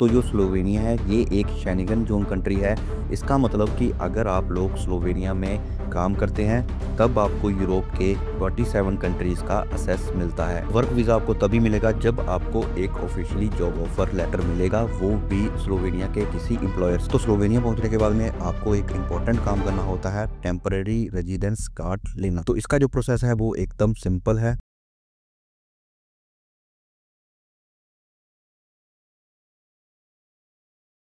तो जो स्लोवेनिया है ये एक शेंगन ज़ोन कंट्री है। इसका मतलब कि अगर आप लोग स्लोवेनिया में काम करते हैं तब आपको यूरोप के 27 कंट्रीज़ का एक्सेस मिलता है। वर्क वीज़ा आपको तभी मिलेगा जब आपको एक ऑफिशियली जॉब ऑफर लेटर मिलेगा, वो भी स्लोवेनिया के किसी एम्प्लॉयर से। तो स्लोवेनिया पहुंचने के बाद में आपको एक इम्पोर्टेंट काम करना होता है, टेम्पररी रेजिडेंस कार्ड लेना। तो इसका जो प्रोसेस है वो एकदम सिंपल है।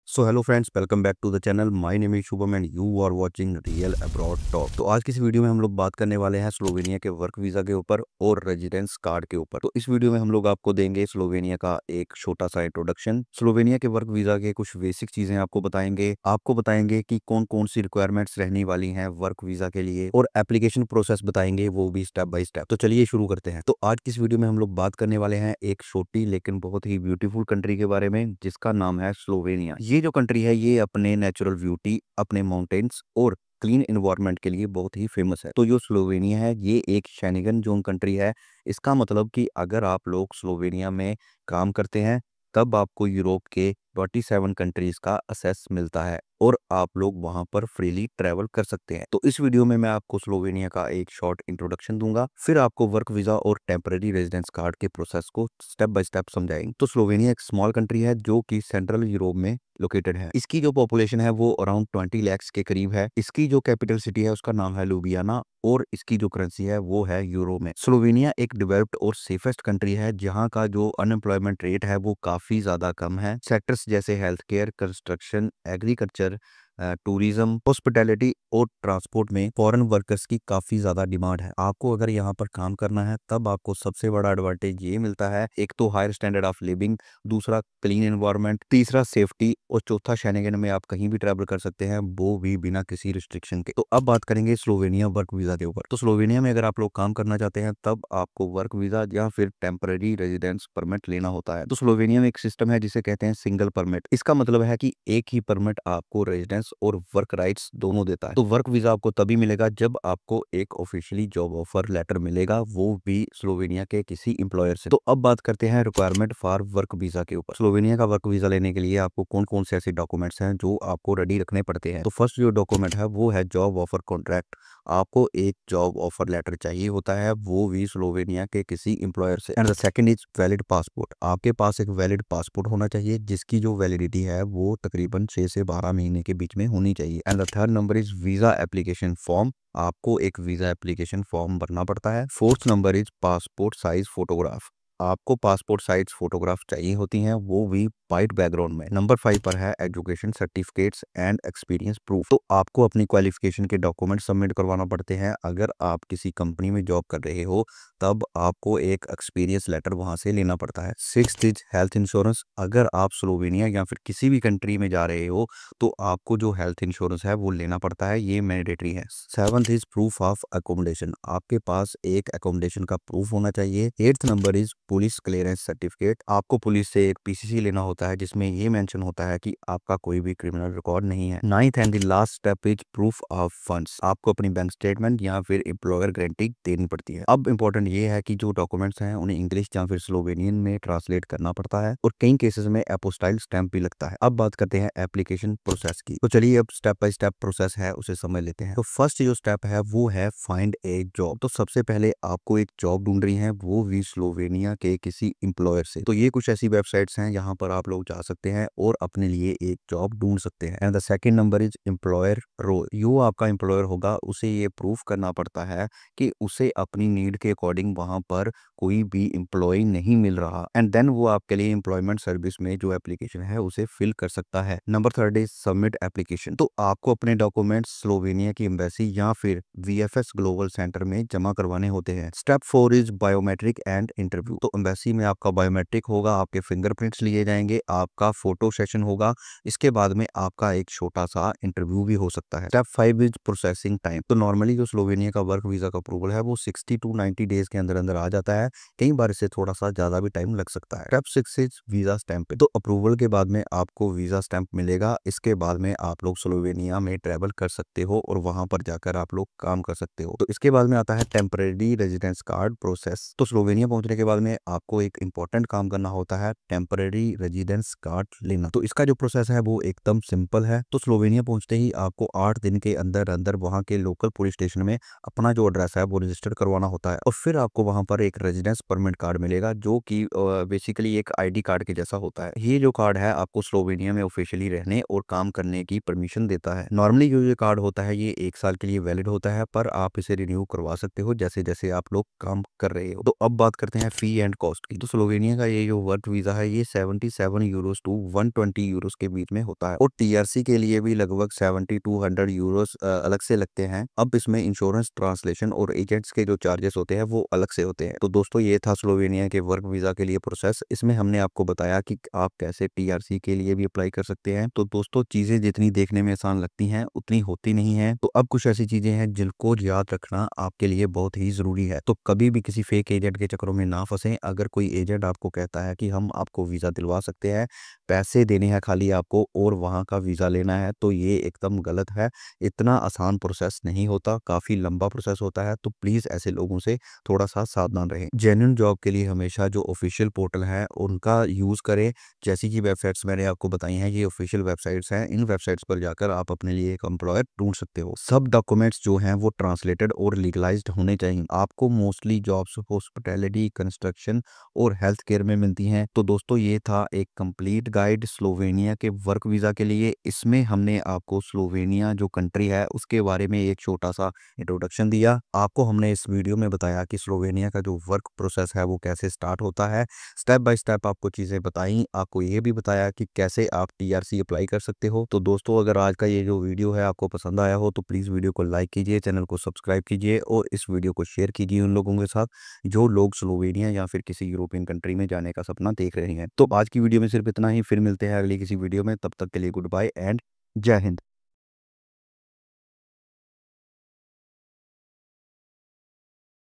So hello friends, welcome back to the channel. My name is Shubham and you are watching real abroad talk. तो आज की इस वीडियो में हम लोग बात करने वाले हैं स्लोवेनिया के वर्क वीज़ा के ऊपर और रेजिडेंस कार्ड के ऊपर। तो इस वीडियो में हम लोग आपको देंगे स्लोवेनिया का एक छोटा सा इंट्रोडक्शन, स्लोवेनिया के वर्क वीज़ा के कुछ बेसिक चीज़ें आपको बताएंगे कि कौन कौन सी रिक्वायरमेंट्स रहने वाली हैं वर्क वीज़ा के लिए, और एप्लीकेशन प्रोसेस बताएंगे, वो भी स्टेप बाय स्टेप। तो चलिए शुरू करते हैं। तो आज की इस वीडियो में हम लोग बात करने वाले हैं एक छोटी लेकिन बहुत ही ब्यूटीफुल कंट्री के बारे में, जिसका नाम है स्लोवेनिया। ये जो कंट्री है ये अपने नेचुरल ब्यूटी, अपने माउंटेन्स और क्लीन एनवायरनमेंट के लिए बहुत ही फेमस है। तो जो स्लोवेनिया है ये एक शेंगन जोन कंट्री है। इसका मतलब कि अगर आप लोग स्लोवेनिया में काम करते हैं तब आपको यूरोप के 27 कंट्रीज का एक्सेस मिलता है और आप लोग वहां पर फ्रीली ट्रैवल कर सकते हैं। तो इस वीडियो में मैं आपको स्लोवेनिया का एक शॉर्ट इंट्रोडक्शन दूंगा, फिर आपको वर्क वीजा और टेम्पररी रेजिडेंस कार्ड के प्रोसेस को स्टेप बाय स्टेप समझाएंगे। तो स्लोवेनिया एक स्मॉल कंट्री है जो कि सेंट्रल यूरोप में लोकेटेड है। इसकी जो पॉपुलेशन है वो अराउंड 20 lakhs के करीब है। इसकी जो कैपिटल सिटी है उसका नाम है लुबियाना और इसकी जो करेंसी है वो है यूरो में। स्लोवेनिया एक डेवलप्ड और सेफेस्ट कंट्री है जहां का जो अनएम्प्लॉयमेंट रेट है वो काफी ज्यादा कम है। सेक्टर्स जैसे health care, construction, agriculture, tourism, hospitality और ट्रांसपोर्ट में फॉरेन वर्कर्स की काफी ज्यादा डिमांड है। आपको अगर यहाँ पर काम करना है तब आपको सबसे बड़ा एडवांटेज ये मिलता है, एक तो हायर स्टैंडर्ड ऑफ लिविंग, दूसरा क्लीन एनवायरनमेंट, तीसरा सेफ्टी और चौथा शेंगन में आप कहीं भी ट्रैवल कर सकते हैं, वो भी बिना किसी रिस्ट्रिक्शन के। तो अब बात करेंगे स्लोवेनिया वर्क वीजा के ऊपर। तो स्लोवेनिया में अगर आप लोग काम करना चाहते हैं तब आपको वर्क वीजा या फिर टेम्पररी रेजिडेंस परमिट लेना होता है। तो स्लोवेनिया में एक सिस्टम है जिसे कहते हैं सिंगल परमिट। इसका मतलब है कि एक ही परमिट आपको रेजिडेंस और वर्क राइट्स दोनों देता है। तो वर्क वीजा आपको तभी मिलेगा जब आपको एक ऑफिशियली जॉब ऑफर लेटर मिलेगा, वो भी स्लोवेनिया के किसी एम्प्लॉयर से। तो अब बात करते हैं रिक्वायरमेंट फॉर वर्क वीजा के ऊपर। स्लोवेनिया का वर्क वीजा लेने के लिए आपको कौन कौन से ऐसे डॉक्यूमेंट्स हैं जो आपको रेडी रखने पड़ते हैं। तो फर्स्ट जो डॉक्यूमेंट है वो है जॉब ऑफर कॉन्ट्रैक्ट। आपको एक जॉब ऑफर लेटर चाहिए होता है, वो भी स्लोवेनिया के किसी एम्प्लॉयर से। And the second is valid passport. आपके पास एक वैलिड पासपोर्ट होना चाहिए जिसकी जो वैलिडिटी है वो तकरीबन 6 से 12 महीने के बीच में होनी चाहिए। And the third number is visa application form. आपको एक वीजा एप्लीकेशन फॉर्म भरना पड़ता है। Fourth number is passport size photograph. आपको पासपोर्ट साइज फोटोग्राफ चाहिए होती हैं, वो भी वाइट बैकग्राउंड में। नंबर 5 पर है education certificates and experience proof. तो आपको अपनी क्वालिफिकेशन के डॉक्यूमेंट सबमिट करवाना पड़ते हैं। अगर आप किसी कंपनी में जॉब कर रहे हो तब आपको एक एक्सपीरियंस लेटर वहां से लेना पड़ता है। Sixth is health insurance. अगर आप स्लोवेनिया या फिर किसी भी कंट्री में जा रहे हो तो आपको जो हेल्थ इंश्योरेंस है वो लेना पड़ता है, ये मैंडेटरी है। Seventh is proof of accommodation. आपके पास एक अकोमोडेशन का प्रूफ होना चाहिए। Eighth number is police clearance certificate. आपको पुलिस से एक पीसीसी लेना होता है जिसमें ये मेंशन होता है कि आपका कोई भी क्रिमिनल रिकॉर्ड नहीं है। Ninth and the last step is proof of funds. आपको अपनी बैंक स्टेटमेंट या फिर एम्प्लॉयर गारंटी देनी पड़ती है। अब इंपॉर्टेंट ये है कि जो डॉक्यूमेंट्स हैं उन्हें इंग्लिश या फिर स्लोवेनियन में ट्रांसलेट करना पड़ता है और कई केसेस में एपोस्टाइल स्टैंप भी लगता है। अब बात करते हैं एप्लीकेशन प्रोसेस की। तो चलिए अब स्टेप बाय स्टेप प्रोसेस है उसे समझ लेते हैं। तो फर्स्ट जो स्टेप है वो है फाइंड ए जॉब। तो सबसे पहले आपको एक जॉब ढूंढ रही है, वो भी स्लोवेनिया के किसी एम्प्लॉयर से। तो ये कुछ ऐसी वेबसाइट्स हैं यहाँ पर आप लोग जा सकते हैं और अपने लिए एक जॉब ढूंढ सकते हैं। And the second number is employer role. जो आपका एम्प्लॉयर होगा उसे ये प्रूफ करना पड़ता है कि उसे अपनी नीड के अकॉर्डिंग वहां पर कोई भी एम्प्लॉय नहीं मिल रहा, एंड देन वो आपके लिए एम्प्लॉयमेंट सर्विस में जो एप्लीकेशन है उसे फिल कर सकता है। Number third is submit application. तो आपको अपने डॉक्यूमेंट्स स्लोवेनिया की एम्बेसी या फिर वीएफएस ग्लोबल सेंटर में जमा करवाने होते हैं। Step 4 is biometric and interview. तो एम्बेसी में आपका बायोमेट्रिक होगा, आपके फिंगरप्रिंट्स लिए जाएंगे, आपका फोटो सेशन होगा, इसके बाद में आपका एक छोटा सा इंटरव्यू भी हो सकता है। Step 5 is processing time. तो नॉर्मली जो स्लोवेनिया का वर्क वीजा का अप्रूवल है वो 60 to 90 डेज के अंदर अंदर आ जाता है, कई बार इससे थोड़ा सा ज़्यादा भी टाइम लग सकता है। Step 6 is visa stamping. तो अप्रूवल के बाद में आपको वीज़ा स्टैंप मिलेगा। इसके बाद में आप लोग स्लोवेनिया में ट्रैवल कर सकते हो और वहाँ पर जाकर आप लोग काम कर सकते हो। तो इसके बाद में आता है टेम्परेरी रेजिडेंस कार्ड प्रोसेस। तो स्लोवेनिया पहुंचने के बाद में आपको एक इंपॉर्टेंट काम करना होता है, टेम्परेरी रेजिडेंस कार्ड लेना। तो इसका जो प्रोसेस है वो एकदम सिंपल है। तो स्लोवेनिया पहुंचते ही आपको 8 दिन के अंदर अंदर वहाँ के लोकल पुलिस स्टेशन में अपना जो एड्रेस है वो रजिस्टर करवाना होता है और फिर आपको वहाँ पर एक रेजिडेंस परमिट कार्ड मिलेगा जो कि बेसिकली एक आईडी कार्ड के जैसा होता है। ये जो कार्ड है आपको स्लोवेनिया में ऑफिशियली रहने और काम करने की परमिशन देता है। नॉर्मली जो ये कार्ड होता है ये 1 साल के लिए वैलिड होता है, पर आप इसे रिन्यू करवा सकते हो जैसे जैसे आप लोग काम कर रहे हो। तो अब बात करते हैं फी एंड कॉस्ट की। तो स्लोवेनिया का ये जो वर्क वीजा है ये 77 यूरोस टू 120 यूरोस के बीच में होता है और टीआरसी के लिए भी लगभग 70 टू 100 यूरोस अलग से लगते हैं। अब इसमें इंश्योरेंस, ट्रांसलेशन और एजेंट्स के जो चार्जेस होते हैं वो अलग से होते हैं। तो दोस्तों ये था स्लोवेनिया के वर्क वीजा के लिए प्रोसेस। इसमें हमने आपको बताया कि आप कैसे टीआरसी के लिए भी अप्लाई कर सकते हैं। तो दोस्तों चीजें जितनी देखने में आसान लगती हैं उतनी होती नहीं है। तो अब कुछ ऐसी चीजें हैं जिनको याद रखना आपके लिए बहुत ही जरूरी है। तो कभी भी किसी फेक एजेंट के चक्करों में ना फंसे। अगर कोई एजेंट आपको कहता है कि हम आपको वीजा दिलवा सकते हैं, पैसे देने हैं खाली आपको और वहां का वीजा लेना है, तो ये एकदम गलत है। इतना आसान प्रोसेस नहीं होता, काफी लंबा प्रोसेस होता है। तो प्लीज ऐसे लोगों से थोड़ा सा सावधान रहें। जेन्युइन जॉब के लिए हमेशा जो ऑफिशियल पोर्टल है उनका यूज करें। जैसी की वेबसाइट्स मैंने आपको बताई हैं ये ऑफिशियल वेबसाइट्स हैं। इन वेबसाइट्स पर जाकर आप अपने लिए एक एम्प्लॉयर ढूंढ सकते हो। सब डॉक्यूमेंट्स जो हैं वो ट्रांसलेटेड और लीगलाइज्ड होने चाहिए। आपको मोस्टली जॉब्स हॉस्पिटैलिटी, कंस्ट्रक्शन और हेल्थ केयर में मिलती हैं। तो दोस्तों ये था एक कंप्लीट गाइड स्लोवेनिया के वर्क वीजा के लिए। इसमें हमने आपको स्लोवेनिया जो कंट्री है उसके बारे में एक छोटा सा इंट्रोडक्शन दिया। आपको हमने इस वीडियो में बताया कि स्लोवेनिया का जो वर्क प्रोसेस है वो कैसे स्टार्ट होता है। स्टेप बाय स्टेप आपको चीजें बताई। आपको ये भी बताया कि कैसे आप टीआरसी अप्लाई कर सकते हो। तो दोस्तों अगर आज का ये जो वीडियो है आपको पसंद आया हो तो प्लीज वीडियो को लाइक कीजिए, चैनल को सब्सक्राइब कीजिए और इस वीडियो को शेयर कीजिए उन लोगों के साथ जो लोग स्लोवेनिया या फिर किसी यूरोपियन कंट्री में जाने का सपना देख रहे हैं। तो आज की वीडियो में सिर्फ इतना ही। फिर मिलते हैं अगली किसी वीडियो में। तब तक के लिए गुड बाय एंड जय हिंद।